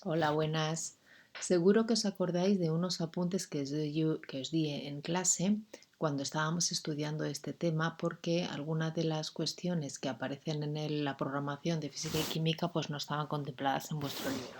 Hola, buenas. Seguro que os acordáis de unos apuntes que os di en clase cuando estábamos estudiando este tema, porque algunas de las cuestiones que aparecen en la programación de física y química pues no estaban contempladas en vuestro libro.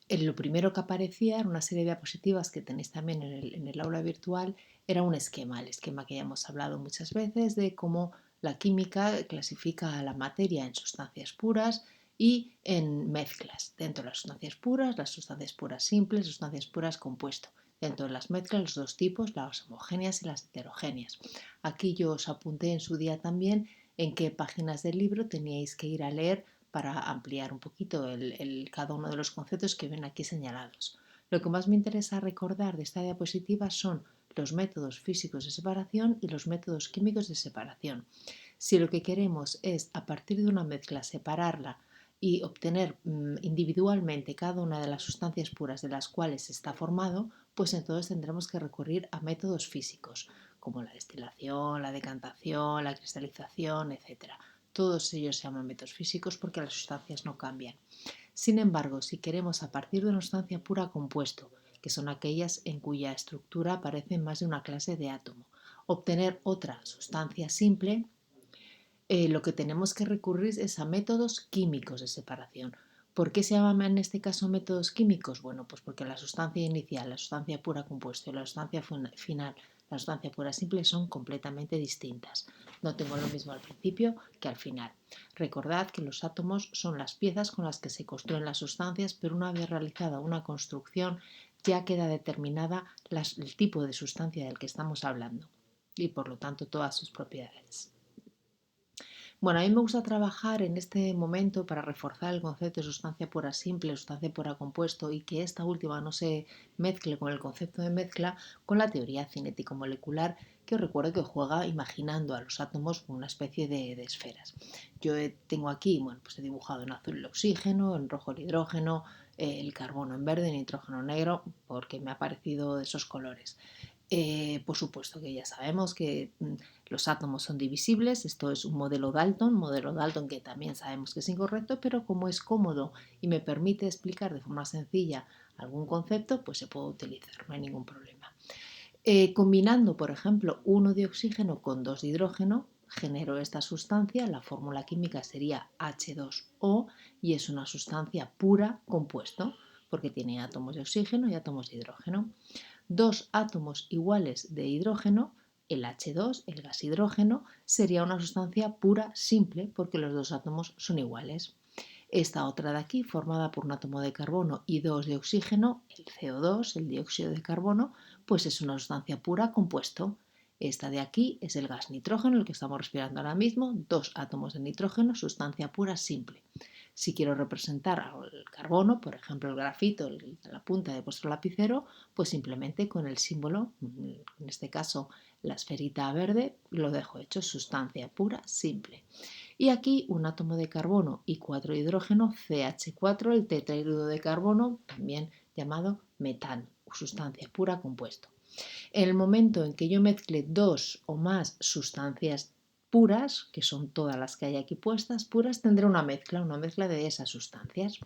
Lo primero que aparecía era una serie de diapositivas que tenéis también en el aula virtual, era un esquema, el esquema que ya hemos hablado muchas veces de cómo la química clasifica a la materia en sustancias puras y en mezclas. Dentro de las sustancias puras simples, sustancias puras compuesto. Dentro de las mezclas, los dos tipos, las homogéneas y las heterogéneas. Aquí yo os apunté en su día también en qué páginas del libro teníais que ir a leer para ampliar un poquito cada uno de los conceptos que ven aquí señalados. Lo que más me interesa recordar de esta diapositiva son los métodos físicos de separación y los métodos químicos de separación. Si lo que queremos es, a partir de una mezcla, separarla y obtener individualmente cada una de las sustancias puras de las cuales está formado, pues entonces tendremos que recurrir a métodos físicos, como la destilación, la decantación, la cristalización, etc. Todos ellos se llaman métodos físicos porque las sustancias no cambian. Sin embargo, si queremos a partir de una sustancia pura compuesto, que son aquellas en cuya estructura aparece más de una clase de átomo, obtener otra sustancia simple, lo que tenemos que recurrir es a métodos químicos de separación. ¿Por qué se llaman en este caso métodos químicos? Bueno, pues porque la sustancia inicial, la sustancia pura compuesta y la sustancia final, la sustancia pura simple son completamente distintas. No tengo lo mismo al principio que al final. Recordad que los átomos son las piezas con las que se construyen las sustancias, pero una vez realizada una construcción ya queda determinada el tipo de sustancia del que estamos hablando y por lo tanto todas sus propiedades. Bueno, a mí me gusta trabajar en este momento para reforzar el concepto de sustancia pura simple, sustancia pura compuesto y que esta última no se mezcle con el concepto de mezcla con la teoría cinético-molecular que os recuerdo que juega imaginando a los átomos como una especie de esferas. Yo tengo aquí, bueno, pues he dibujado en azul el oxígeno, en rojo el hidrógeno, el carbono en verde, el nitrógeno negro, porque me ha parecido de esos colores. Por supuesto que ya sabemos que los átomos son divisibles, esto es un modelo Dalton que también sabemos que es incorrecto, pero como es cómodo y me permite explicar de forma sencilla algún concepto, pues se puede utilizar, no hay ningún problema. Combinando, por ejemplo, uno de oxígeno con dos de hidrógeno, genero esta sustancia, la fórmula química sería H2O y es una sustancia pura compuesto, porque tiene átomos de oxígeno y átomos de hidrógeno. Dos átomos iguales de hidrógeno, el H2, el gas hidrógeno, sería una sustancia pura simple porque los dos átomos son iguales. Esta otra de aquí, formada por un átomo de carbono y dos de oxígeno, el CO2, el dióxido de carbono, pues es una sustancia pura compuesto. Esta de aquí es el gas nitrógeno, el que estamos respirando ahora mismo, dos átomos de nitrógeno, sustancia pura simple. Si quiero representar al carbono, por ejemplo el grafito, la punta de vuestro lapicero, pues simplemente con el símbolo, en este caso la esferita verde, lo dejo hecho, sustancia pura simple. Y aquí un átomo de carbono y 4 hidrógeno, CH4, el tetrahidro de carbono, también llamado metano, sustancia pura compuesto. En el momento en que yo mezcle dos o más sustancias puras, que son todas las que hay aquí puestas, puras, tendré una mezcla de esas sustancias.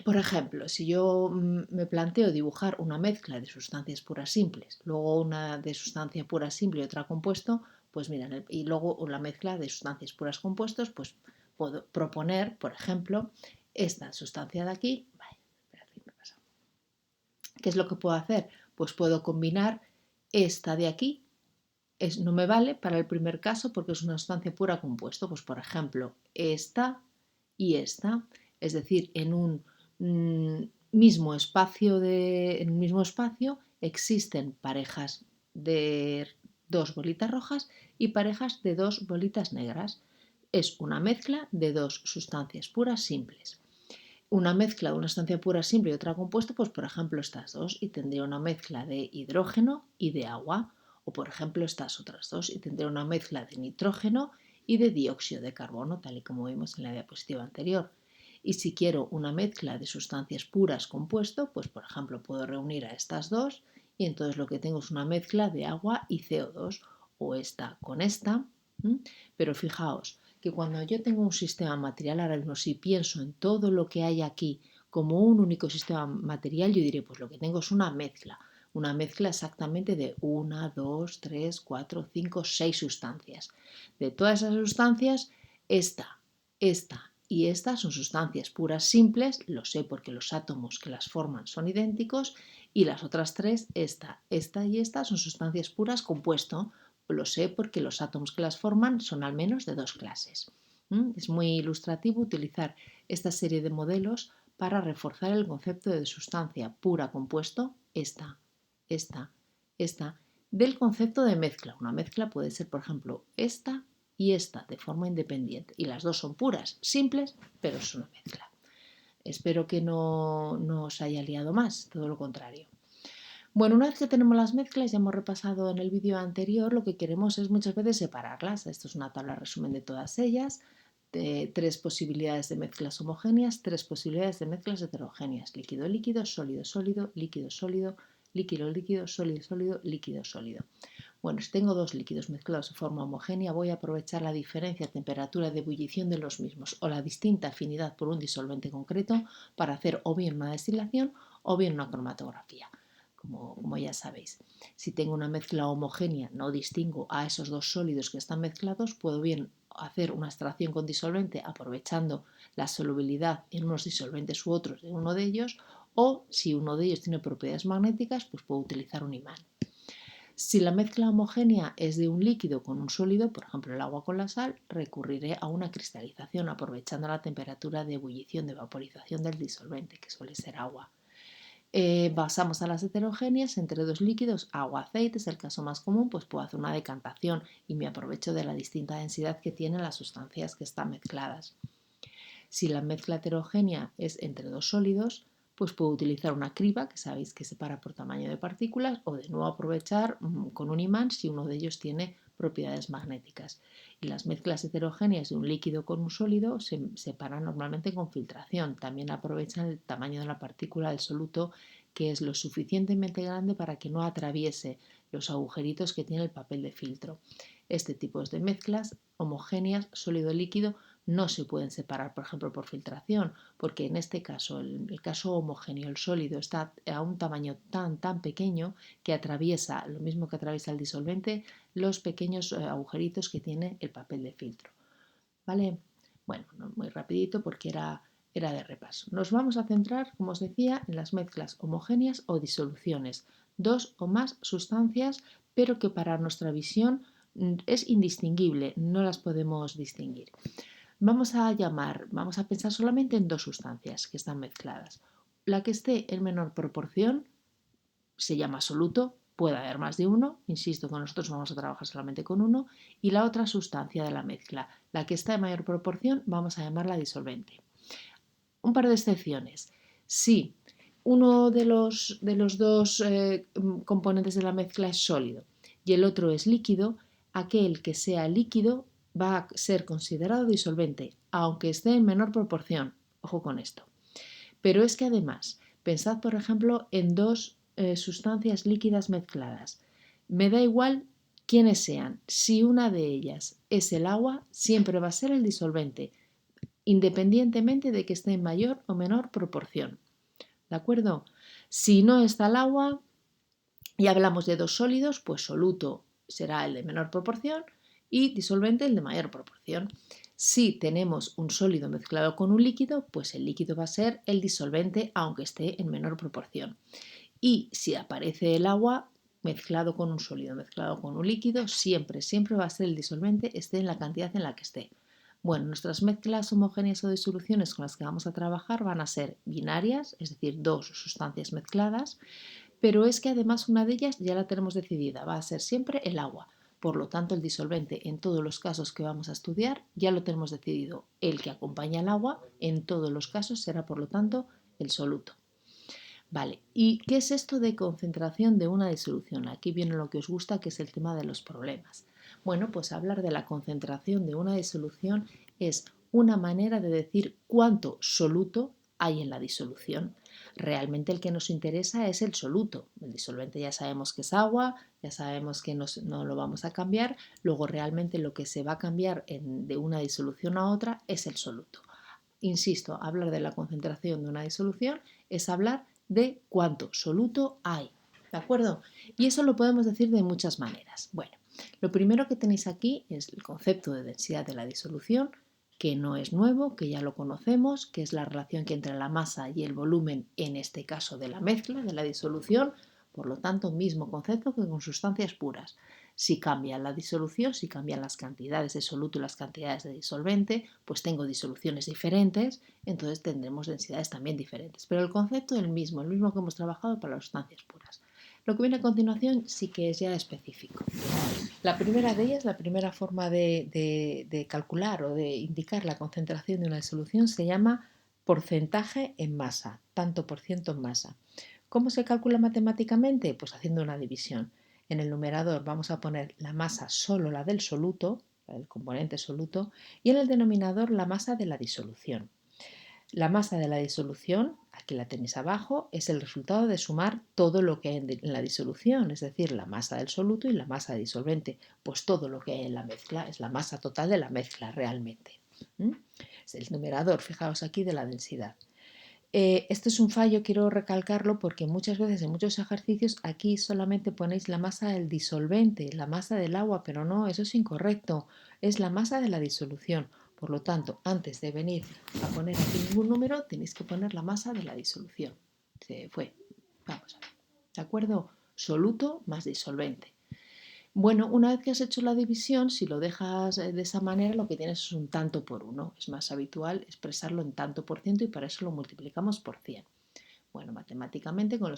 Por ejemplo, si yo me planteo dibujar una mezcla de sustancias puras simples, luego una de sustancia pura simple y otra compuesto, pues mira, y luego la mezcla de sustancias puras compuestos, pues puedo proponer, por ejemplo, esta sustancia de aquí. ¿Qué es lo que puedo hacer? Pues puedo combinar esta de aquí. No me vale para el primer caso porque es una sustancia pura compuesto. Pues por ejemplo, esta y esta. Es decir, en un mismo espacio existen parejas de dos bolitas rojas y parejas de dos bolitas negras. Es una mezcla de dos sustancias puras simples. Una mezcla de una sustancia pura simple y otra compuesta, pues por ejemplo estas dos, y tendría una mezcla de hidrógeno y de agua. O por ejemplo estas otras dos, y tendría una mezcla de nitrógeno y de dióxido de carbono, tal y como vimos en la diapositiva anterior. Y si quiero una mezcla de sustancias puras compuesto, pues por ejemplo puedo reunir a estas dos y entonces lo que tengo es una mezcla de agua y CO2, o esta con esta. Pero fijaos, que cuando yo tengo un sistema material, ahora mismo si pienso en todo lo que hay aquí como un único sistema material, yo diré, pues lo que tengo es una mezcla exactamente de 1, 2, 3, 4, 5, 6 sustancias. De todas esas sustancias, esta y esta son sustancias puras simples, lo sé porque los átomos que las forman son idénticos, y las otras tres, esta y esta, son sustancias puras compuesto, lo sé porque los átomos que las forman son al menos de dos clases. Es muy ilustrativo utilizar esta serie de modelos para reforzar el concepto de sustancia pura compuesto, esta, del concepto de mezcla. Una mezcla puede ser, por ejemplo, esta y esta de forma independiente. Y las dos son puras, simples, pero es una mezcla. Espero que no os haya liado más, todo lo contrario. Bueno, una vez que tenemos las mezclas, ya hemos repasado en el vídeo anterior, lo que queremos es muchas veces separarlas. Esto es una tabla resumen de todas ellas. De 3 posibilidades de mezclas homogéneas, 3 posibilidades de mezclas heterogéneas. Líquido-líquido, sólido-sólido, líquido-sólido, líquido-líquido, sólido-sólido, líquido-sólido. Bueno, si tengo dos líquidos mezclados de forma homogénea, voy a aprovechar la diferencia de temperatura de ebullición de los mismos o la distinta afinidad por un disolvente concreto para hacer o bien una destilación o bien una cromatografía. Como ya sabéis, si tengo una mezcla homogénea, no distingo a esos dos sólidos que están mezclados, puedo bien hacer una extracción con disolvente aprovechando la solubilidad en unos disolventes u otros de uno de ellos, o si uno de ellos tiene propiedades magnéticas, pues puedo utilizar un imán. Si la mezcla homogénea es de un líquido con un sólido, por ejemplo el agua con la sal, recurriré a una cristalización aprovechando la temperatura de ebullición, de vaporización del disolvente, que suele ser agua. Basamos a las heterogéneas entre dos líquidos, agua, aceite, es el caso más común, pues puedo hacer una decantación y me aprovecho de la distinta densidad que tienen las sustancias que están mezcladas. Si la mezcla heterogénea es entre dos sólidos, pues puedo utilizar una criba, que sabéis que separa por tamaño de partículas, o de nuevo aprovechar con un imán si uno de ellos tiene propiedades magnéticas. Y las mezclas heterogéneas de un líquido con un sólido se separan normalmente con filtración. También aprovechan el tamaño de la partícula del soluto, que es lo suficientemente grande para que no atraviese los agujeritos que tiene el papel de filtro. Este tipo de mezclas homogéneas, sólido-líquido, no se pueden separar, por ejemplo, por filtración, porque en este caso, el caso homogéneo, el sólido está a un tamaño tan pequeño que atraviesa, lo mismo que atraviesa el disolvente, los pequeños agujeritos que tiene el papel de filtro. ¿Vale? Bueno, muy rapidito porque era de repaso. Nos vamos a centrar, como os decía, en las mezclas homogéneas o disoluciones, dos o más sustancias, pero que para nuestra visión es indistinguible, no las podemos distinguir. Vamos a pensar solamente en dos sustancias que están mezcladas. La que esté en menor proporción se llama soluto, puede haber más de uno, insisto que nosotros vamos a trabajar solamente con uno, y la otra sustancia de la mezcla, la que está en mayor proporción, vamos a llamarla disolvente. Un par de excepciones. Si uno de los dos componentes de la mezcla es sólido y el otro es líquido, aquel que sea líquido va a ser considerado disolvente, aunque esté en menor proporción. Ojo con esto. Pero es que además, pensad por ejemplo en dos sustancias líquidas mezcladas. Me da igual quiénes sean. Si una de ellas es el agua, siempre va a ser el disolvente, independientemente de que esté en mayor o menor proporción. ¿De acuerdo? Si no está el agua y hablamos de dos sólidos, pues soluto será el de menor proporción y disolvente el de mayor proporción. Si tenemos un sólido mezclado con un líquido, pues el líquido va a ser el disolvente aunque esté en menor proporción. Y si aparece el agua mezclado con un sólido, mezclado con un líquido, siempre va a ser el disolvente, esté en la cantidad en la que esté. Bueno, nuestras mezclas homogéneas o disoluciones con las que vamos a trabajar van a ser binarias, es decir, dos sustancias mezcladas, pero es que además una de ellas ya la tenemos decidida, va a ser siempre el agua. Por lo tanto, el disolvente en todos los casos que vamos a estudiar ya lo tenemos decidido. El que acompaña al agua en todos los casos será, por lo tanto, el soluto. Vale, ¿y qué es esto de concentración de una disolución? Aquí viene lo que os gusta, que es el tema de los problemas. Bueno, pues hablar de la concentración de una disolución es una manera de decir cuánto soluto hay en la disolución. Realmente el que nos interesa es el soluto. El disolvente ya sabemos que es agua, ya sabemos que no lo vamos a cambiar. Luego realmente lo que se va a cambiar de una disolución a otra es el soluto. Insisto, hablar de la concentración de una disolución es hablar de cuánto soluto hay. ¿De acuerdo? Y eso lo podemos decir de muchas maneras. Bueno, lo primero que tenéis aquí es el concepto de densidad de la disolución, que no es nuevo, que ya lo conocemos, que es la relación que entre la masa y el volumen, en este caso de la mezcla, de la disolución. Por lo tanto, mismo concepto que con sustancias puras. Si cambia la disolución, si cambian las cantidades de soluto y las cantidades de disolvente, pues tengo disoluciones diferentes, entonces tendremos densidades también diferentes. Pero el concepto es el mismo que hemos trabajado para las sustancias puras. Lo que viene a continuación sí que es ya específico. La primera de ellas, la primera forma de calcular o de indicar la concentración de una disolución se llama porcentaje en masa, tanto por ciento en masa. ¿Cómo se calcula matemáticamente? Pues haciendo una división. En el numerador vamos a poner la masa solo la del soluto, el componente soluto, y en el denominador la masa de la disolución. La masa de la disolución, aquí la tenéis abajo, es el resultado de sumar todo lo que hay en la disolución, es decir, la masa del soluto y la masa disolvente. Pues todo lo que hay en la mezcla es la masa total de la mezcla realmente. Es el numerador, fijaos aquí, de la densidad. Este es un fallo, quiero recalcarlo porque muchas veces en muchos ejercicios aquí solamente ponéis la masa del disolvente, la masa del agua, pero no, eso es incorrecto, es la masa de la disolución. Por lo tanto, antes de venir a poner aquí ningún número, tenéis que poner la masa de la disolución. Se fue. Vamos a ver. ¿De acuerdo? Soluto más disolvente. Bueno, una vez que has hecho la división, si lo dejas de esa manera, lo que tienes es un tanto por uno. Es más habitual expresarlo en tanto por ciento y para eso lo multiplicamos por 100. Bueno, matemáticamente con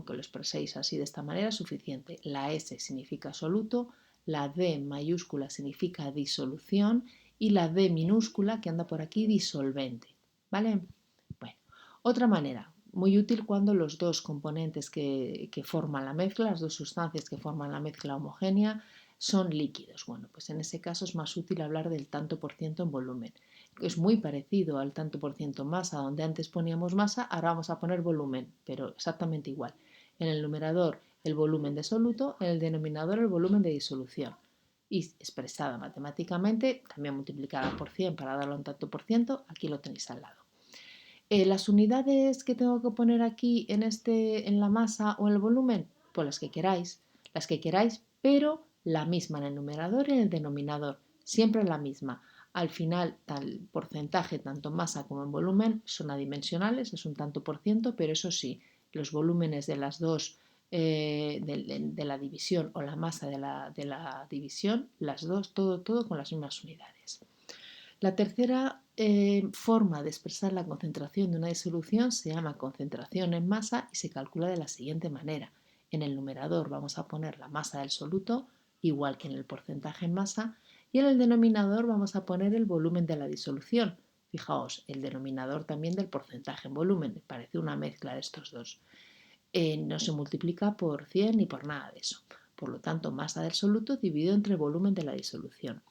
que lo expreséis así de esta manera es suficiente. La S significa soluto, la D mayúscula significa disolución y la D minúscula que anda por aquí disolvente. ¿Vale? Bueno, otra manera, muy útil cuando los dos componentes que forman la mezcla, las dos sustancias que forman la mezcla homogénea, son líquidos. Bueno, pues en ese caso es más útil hablar del tanto por ciento en volumen. Es muy parecido al tanto por ciento masa, donde antes poníamos masa, ahora vamos a poner volumen, pero exactamente igual. En el numerador el volumen de soluto, en el denominador el volumen de disolución. Y expresada matemáticamente, también multiplicada por 100 para darlo en tanto por ciento, aquí lo tenéis al lado. Las unidades que tengo que poner aquí en la masa o en el volumen, pues las que queráis, pero la misma en el numerador y en el denominador, siempre la misma. Al final, tal porcentaje, tanto en masa como en volumen, son adimensionales, es un tanto por ciento, pero eso sí, los volúmenes de las dos, de la división o la masa de la división, las dos, todo con las mismas unidades. La tercera forma de expresar la concentración de una disolución se llama concentración en masa y se calcula de la siguiente manera. En el numerador vamos a poner la masa del soluto, igual que en el porcentaje en masa, y en el denominador vamos a poner el volumen de la disolución. Fijaos, el denominador también del porcentaje en volumen, parece una mezcla de estos dos. No se multiplica por 100 ni por nada de eso. Por lo tanto, masa del soluto dividido entre volumen de la disolución.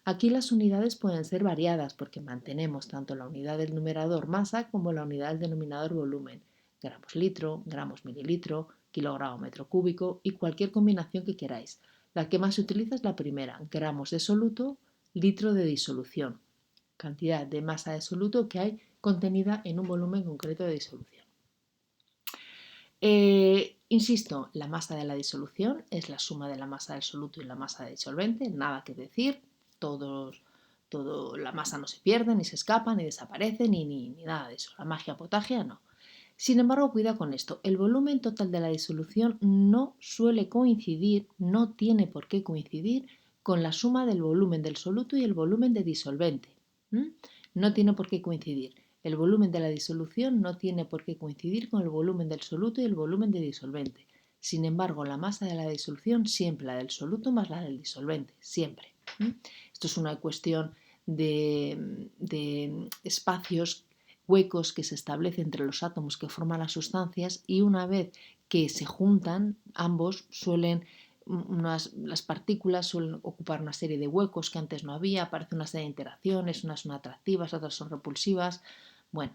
Aquí las unidades pueden ser variadas porque mantenemos tanto la unidad del numerador masa como la unidad del denominador volumen, gramos litro, gramos mililitro, kilogramo metro cúbico y cualquier combinación que queráis. La que más se utiliza es la primera, gramos de soluto, litro de disolución, cantidad de masa de soluto que hay contenida en un volumen concreto de disolución. Insisto, la masa de la disolución es la suma de la masa del soluto y la masa de disolvente, nada que decir, la masa no se pierde, ni se escapa, ni desaparece, ni nada de eso. La magia potagia no. Sin embargo, cuidado con esto. El volumen total de la disolución no suele coincidir, no tiene por qué coincidir con la suma del volumen del soluto y el volumen de disolvente. No tiene por qué coincidir. El volumen de la disolución no tiene por qué coincidir con el volumen del soluto y el volumen de disolvente. Sin embargo, la masa de la disolución siempre la del soluto más la del disolvente, siempre. Esto es una cuestión de espacios, huecos que se establecen entre los átomos que forman las sustancias y una vez que se juntan, ambos las partículas suelen ocupar una serie de huecos que antes no había, aparece una serie de interacciones, unas son atractivas, otras son repulsivas. Bueno,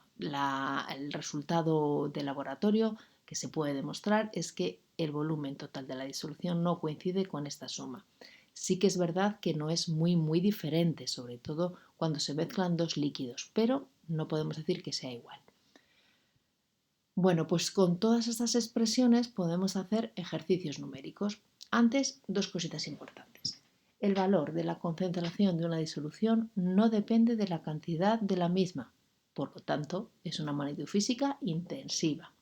el resultado de laboratorio que se puede demostrar es que el volumen total de la disolución no coincide con esta suma. Sí que es verdad que no es muy diferente, sobre todo cuando se mezclan dos líquidos, pero no podemos decir que sea igual. Bueno, pues con todas estas expresiones podemos hacer ejercicios numéricos. Antes, dos cositas importantes. El valor de la concentración de una disolución no depende de la cantidad de la misma, por lo tanto, es una magnitud física intensiva.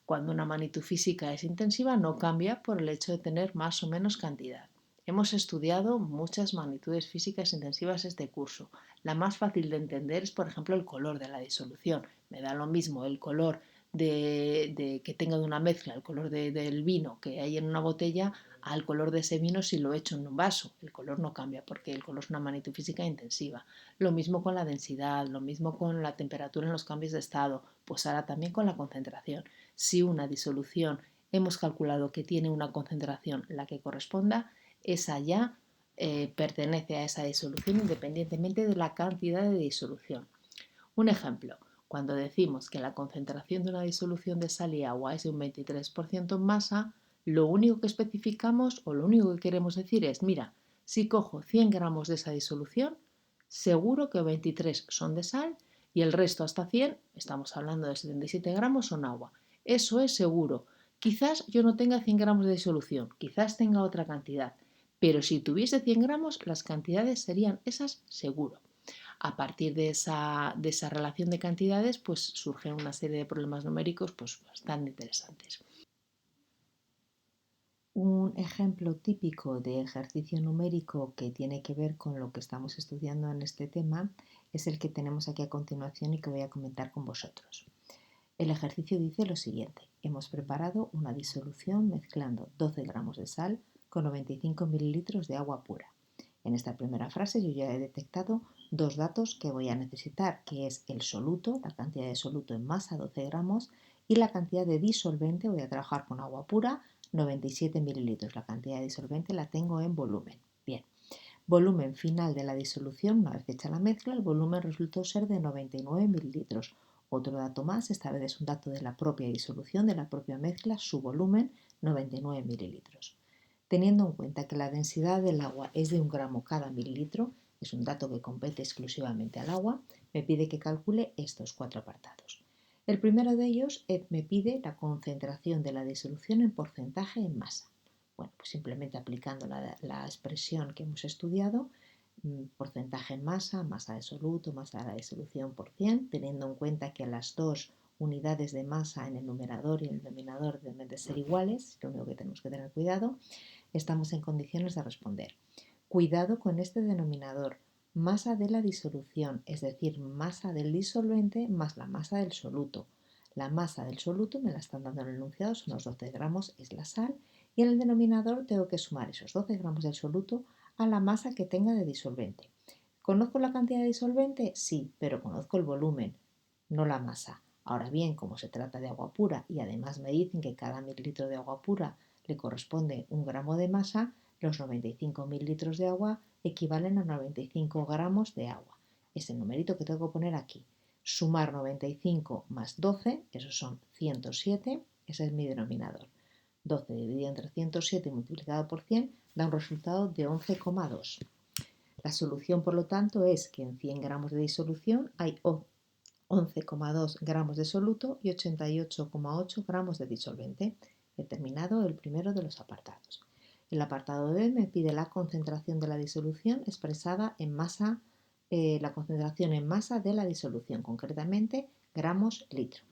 Cuando una magnitud física es intensiva no cambia por el hecho de tener más o menos cantidad. Hemos estudiado muchas magnitudes físicas intensivas este curso. La más fácil de entender es, por ejemplo, el color de la disolución. Me da lo mismo el color que tenga de una mezcla, el color del vino que hay en una botella, al color de ese vino si lo echo en un vaso. El color no cambia porque el color es una magnitud física intensiva. Lo mismo con la densidad, lo mismo con la temperatura en los cambios de estado, pues ahora también con la concentración. Si una disolución hemos calculado que tiene una concentración la que corresponda, esa ya pertenece a esa disolución independientemente de la cantidad de disolución. Un ejemplo, cuando decimos que la concentración de una disolución de sal y agua es de un 23% en masa, lo único que especificamos o lo único que queremos decir es, mira, si cojo 100 gramos de esa disolución, seguro que 23 son de sal y el resto hasta 100, estamos hablando de 77 gramos, son agua. Eso es seguro. Quizás yo no tenga 100 gramos de disolución, quizás tenga otra cantidad, pero si tuviese 100 gramos, las cantidades serían esas seguro. A partir de esa relación de cantidades, pues surgen una serie de problemas numéricos pues, bastante interesantes. Un ejemplo típico de ejercicio numérico que tiene que ver con lo que estamos estudiando en este tema es el que tenemos aquí a continuación y que voy a comentar con vosotros. El ejercicio dice lo siguiente. Hemos preparado una disolución mezclando 12 gramos de sal con 95 mililitros de agua pura. En esta primera frase yo ya he detectado dos datos que voy a necesitar, que es el soluto, la cantidad de soluto en masa, 12 gramos, y la cantidad de disolvente. Voy a trabajar con agua pura, 97 mililitros. La cantidad de disolvente la tengo en volumen. Bien, volumen final de la disolución, una vez hecha la mezcla, el volumen resultó ser de 99 mililitros. Otro dato más, esta vez es un dato de la propia disolución, de la propia mezcla, su volumen, 99 mililitros. Teniendo en cuenta que la densidad del agua es de 1 gramo cada mililitro, es un dato que compete exclusivamente al agua, me pide que calcule estos cuatro apartados. El primero de ellos me pide la concentración de la disolución en porcentaje en masa. Bueno, pues simplemente aplicando la expresión que hemos estudiado, porcentaje en masa, masa de soluto, masa de la disolución por 100, teniendo en cuenta que las dos unidades de masa en el numerador y en el denominador deben de ser iguales, lo único que tenemos que tener cuidado, estamos en condiciones de responder. Cuidado con este denominador, masa de la disolución, es decir, masa del disolvente más la masa del soluto. La masa del soluto me la están dando en el enunciado, son los 12 gramos, es la sal, y en el denominador tengo que sumar esos 12 gramos del soluto a la masa que tenga de disolvente. ¿Conozco la cantidad de disolvente? Sí, pero conozco el volumen, no la masa. Ahora bien, como se trata de agua pura y además me dicen que cada mililitro de agua pura le corresponde 1 gramo de masa, los 95 mililitros de agua equivalen a 95 gramos de agua. Es el numerito que tengo que poner aquí. Sumar 95 más 12, esos son 107, ese es mi denominador. 12 dividido entre 107 multiplicado por 100 da un resultado de 11,2. La solución, por lo tanto, es que en 100 gramos de disolución hay 11,2 gramos de soluto y 88,8 gramos de disolvente. He terminado el primero de los apartados. El apartado B me pide la concentración de la disolución expresada en masa, la concentración en masa de la disolución, concretamente gramos litro.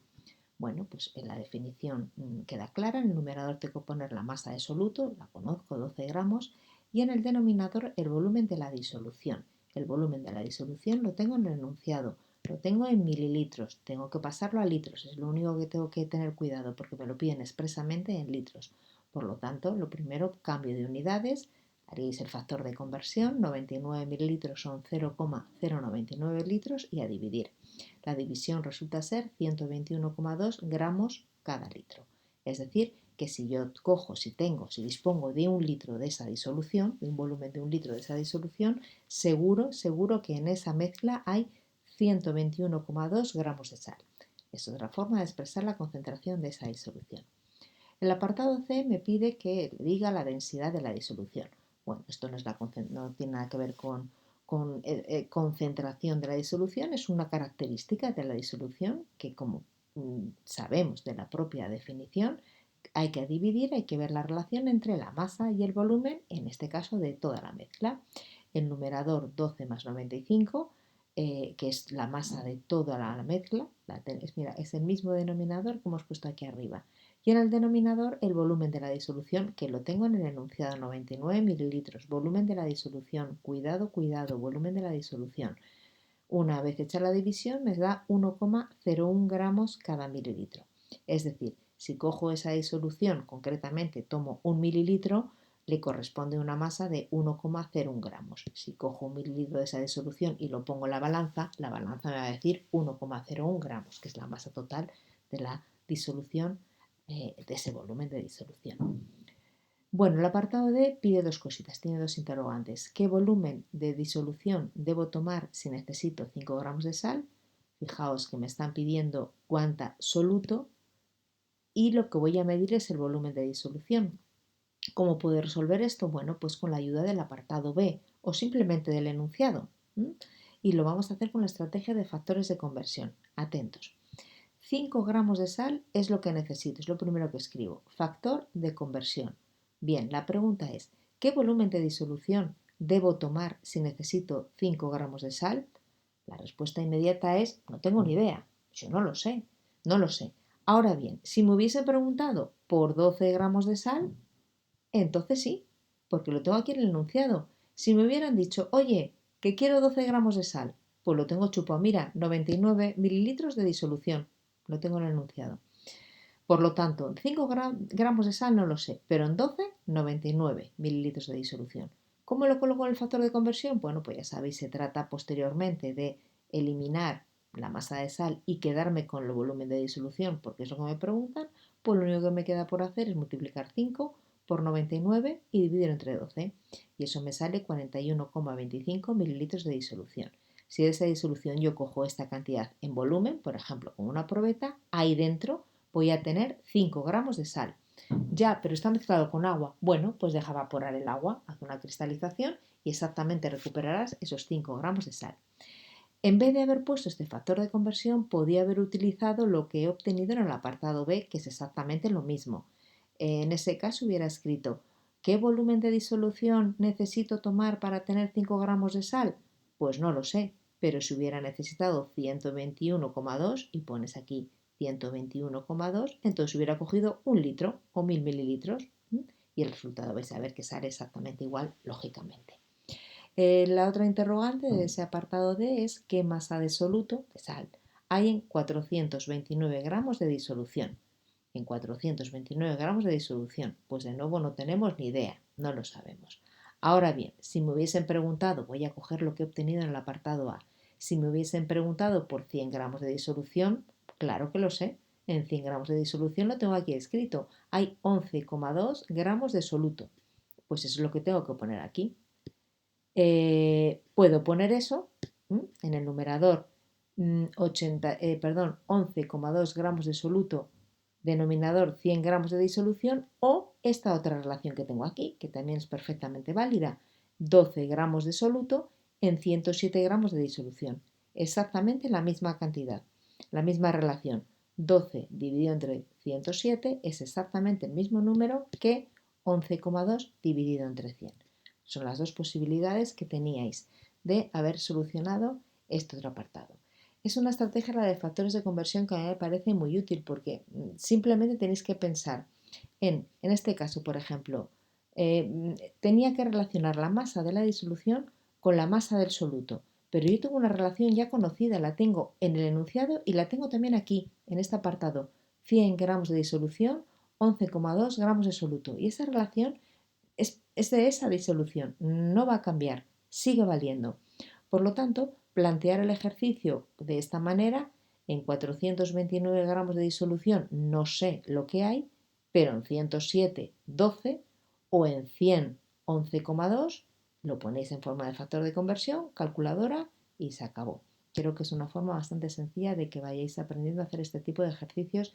Bueno, pues en la definición queda clara, en el numerador tengo que poner la masa de soluto, la conozco, 12 gramos, y en el denominador el volumen de la disolución. El volumen de la disolución lo tengo en el enunciado, lo tengo en mililitros, tengo que pasarlo a litros, es lo único que tengo que tener cuidado porque me lo piden expresamente en litros. Por lo tanto, lo primero, cambio de unidades, haréis el factor de conversión, 99 mililitros son 0,099 litros y a dividir. La división resulta ser 121,2 gramos cada litro. Es decir, que si yo cojo, si dispongo de 1 litro de esa disolución, de un volumen de 1 litro de esa disolución, seguro que en esa mezcla hay 121,2 gramos de sal. Es otra forma de expresar la concentración de esa disolución. El apartado C me pide que le diga la densidad de la disolución. Bueno, esto no tiene nada que ver con concentración de la disolución, es una característica de la disolución que, como sabemos de la propia definición, hay que dividir, hay que ver la relación entre la masa y el volumen, en este caso de toda la mezcla. El numerador 12 más 95, que es la masa de toda la mezcla, mira, es el mismo denominador que hemos puesto aquí arriba. Y en el denominador el volumen de la disolución, que lo tengo en el enunciado, 99 mililitros, volumen de la disolución, cuidado, cuidado, volumen de la disolución. Una vez hecha la división me da 1,01 gramos cada mililitro. Es decir, si cojo esa disolución, concretamente tomo 1 mililitro, le corresponde una masa de 1,01 gramos. Si cojo 1 mililitro de esa disolución y lo pongo en la balanza me va a decir 1,01 gramos, que es la masa total de la disolución, de ese volumen de disolución. Bueno, el apartado D pide dos cositas, tiene dos interrogantes. ¿Qué volumen de disolución debo tomar si necesito 5 gramos de sal? Fijaos que me están pidiendo cuánta soluto y lo que voy a medir es el volumen de disolución. ¿Cómo puedo resolver esto? Bueno, pues con la ayuda del apartado B o simplemente del enunciado. Y lo vamos a hacer con la estrategia de factores de conversión. Atentos. 5 gramos de sal es lo que necesito, es lo primero que escribo. Factor de conversión. Bien, la pregunta es, ¿qué volumen de disolución debo tomar si necesito 5 gramos de sal? La respuesta inmediata es, no tengo ni idea, yo no lo sé, no lo sé. Ahora bien, si me hubiese preguntado por 12 gramos de sal, entonces sí, porque lo tengo aquí en el enunciado. Si me hubieran dicho, oye, que quiero 12 gramos de sal, pues lo tengo chupado. Mira, 99 mililitros de disolución, lo tengo en el enunciado. Por lo tanto, en 5 gramos de sal no lo sé, pero en 12, 99 mililitros de disolución. ¿Cómo lo coloco en el factor de conversión? Bueno, pues ya sabéis, se trata posteriormente de eliminar la masa de sal y quedarme con el volumen de disolución, porque es lo que me preguntan. Pues lo único que me queda por hacer es multiplicar 5 por 99 y dividir entre 12. Y eso me sale 41,25 mililitros de disolución. Si de esa disolución yo cojo esta cantidad en volumen, por ejemplo, con una probeta, ahí dentro voy a tener 5 gramos de sal. Ya, pero está mezclado con agua. Bueno, pues deja evaporar el agua, haz una cristalización y exactamente recuperarás esos 5 gramos de sal. En vez de haber puesto este factor de conversión, podía haber utilizado lo que he obtenido en el apartado B, que es exactamente lo mismo. En ese caso hubiera escrito, ¿qué volumen de disolución necesito tomar para tener 5 gramos de sal? Pues no lo sé, pero si hubiera necesitado 121,2 y pones aquí 121,2, entonces hubiera cogido 1 litro o 1000 mililitros y el resultado vais a ver que sale exactamente igual, lógicamente. La otra interrogante de ese apartado D es qué masa de soluto de sal hay en 429 gramos de disolución. En 429 gramos de disolución, pues de nuevo no tenemos ni idea, no lo sabemos. Ahora bien, si me hubiesen preguntado, voy a coger lo que he obtenido en el apartado A, si me hubiesen preguntado por 100 gramos de disolución, claro que lo sé, en 100 gramos de disolución lo tengo aquí escrito, hay 11,2 gramos de soluto, pues eso es lo que tengo que poner aquí. Puedo poner eso en el numerador 11,2 gramos de soluto, denominador 100 gramos de disolución, o esta otra relación que tengo aquí, que también es perfectamente válida, 12 gramos de soluto en 107 gramos de disolución. Exactamente la misma cantidad, la misma relación. 12 dividido entre 107 es exactamente el mismo número que 11,2 dividido entre 100. Son las dos posibilidades que teníais de haber solucionado este otro apartado. Es una estrategia, la de factores de conversión, que a mí me parece muy útil porque simplemente tenéis que pensar en este caso, por ejemplo, tenía que relacionar la masa de la disolución con la masa del soluto, pero yo tengo una relación ya conocida, la tengo en el enunciado y la tengo también aquí, en este apartado, 100 gramos de disolución, 11,2 gramos de soluto, y esa relación es de esa disolución, no va a cambiar, sigue valiendo. Por lo tanto, plantear el ejercicio de esta manera, en 429 gramos de disolución no sé lo que hay, pero en 107, 12 o en 100, 11,2, lo ponéis en forma de factor de conversión, calculadora y se acabó. Creo que es una forma bastante sencilla de que vayáis aprendiendo a hacer este tipo de ejercicios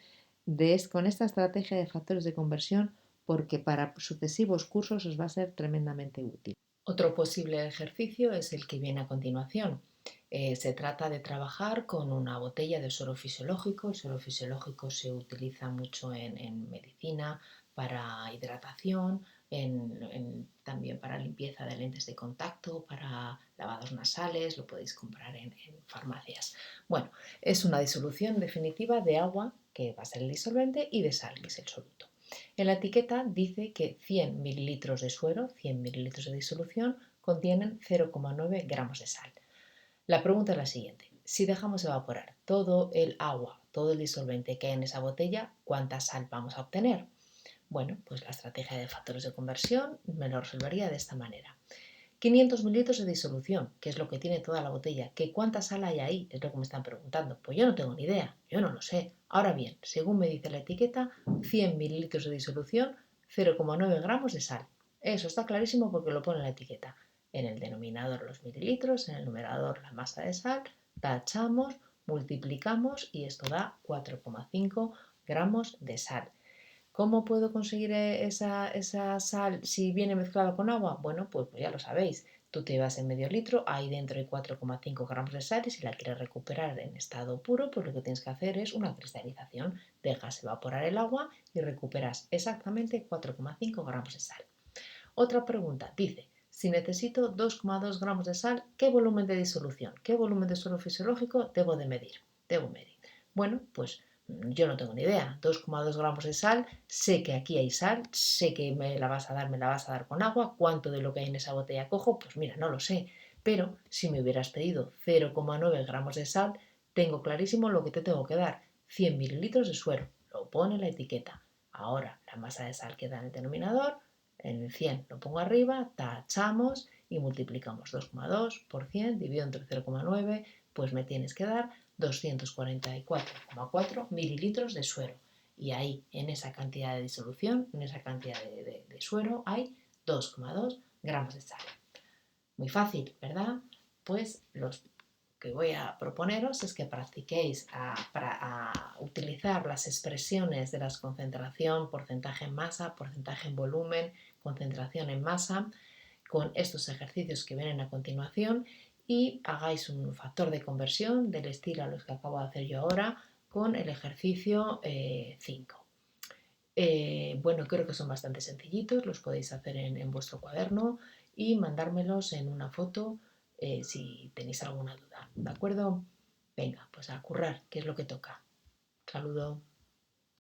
con esta estrategia de factores de conversión, porque para sucesivos cursos os va a ser tremendamente útil. Otro posible ejercicio es el que viene a continuación. Se trata de trabajar con una botella de suero fisiológico. El suero fisiológico se utiliza mucho en medicina para hidratación, también para limpieza de lentes de contacto, para lavados nasales, lo podéis comprar en farmacias. Bueno, es una disolución definitiva de agua, que va a ser el disolvente, y de sal, que es el soluto. En la etiqueta dice que 100 mililitros de suero, 100 mililitros de disolución, contienen 0,9 gramos de sal. La pregunta es la siguiente: si dejamos evaporar todo el agua, todo el disolvente que hay en esa botella, ¿cuánta sal vamos a obtener? Bueno, pues la estrategia de factores de conversión me lo resolvería de esta manera. 500 mililitros de disolución, que es lo que tiene toda la botella. ¿Qué cuánta sal hay ahí? Es lo que me están preguntando. Pues yo no tengo ni idea, yo no lo sé. Ahora bien, según me dice la etiqueta, 100 mililitros de disolución, 0,9 gramos de sal. Eso está clarísimo porque lo pone en la etiqueta. En el denominador los mililitros, en el numerador la masa de sal, tachamos, multiplicamos y esto da 4,5 gramos de sal. ¿Cómo puedo conseguir esa sal si viene mezclada con agua? Bueno, pues ya lo sabéis. Tú te llevas el medio litro, ahí dentro hay 4,5 gramos de sal y si la quieres recuperar en estado puro, pues lo que tienes que hacer es una cristalización. Dejas evaporar el agua y recuperas exactamente 4,5 gramos de sal. Otra pregunta dice: si necesito 2,2 gramos de sal, ¿qué volumen de disolución, qué volumen de suero fisiológico debo de medir? Debo medir. Bueno, pues yo no tengo ni idea. 2,2 gramos de sal, sé que aquí hay sal, sé que me la vas a dar con agua. ¿Cuánto de lo que hay en esa botella cojo? Pues mira, no lo sé. Pero si me hubieras pedido 0,9 gramos de sal, tengo clarísimo lo que te tengo que dar: 100 mililitros de suero. Lo pone en la etiqueta. Ahora, la masa de sal queda en el denominador, en el 100 lo pongo arriba, tachamos y multiplicamos 2,2 por 100 dividido entre 0,9, pues me tienes que dar 244,4 mililitros de suero. Y ahí, en esa cantidad de disolución, en esa cantidad de suero, hay 2,2 gramos de sal. Muy fácil, ¿verdad? Pues los que voy a proponeros es que practiquéis a utilizar las expresiones de la concentración, porcentaje en masa, porcentaje en volumen, concentración en masa, con estos ejercicios que vienen a continuación, y hagáis un factor de conversión del estilo a los que acabo de hacer yo ahora con el ejercicio 5. Bueno, creo que son bastante sencillitos, los podéis hacer en vuestro cuaderno y mandármelos en una foto si tenéis alguna duda. ¿De acuerdo? Venga, pues a currar, que es lo que toca. Saludo.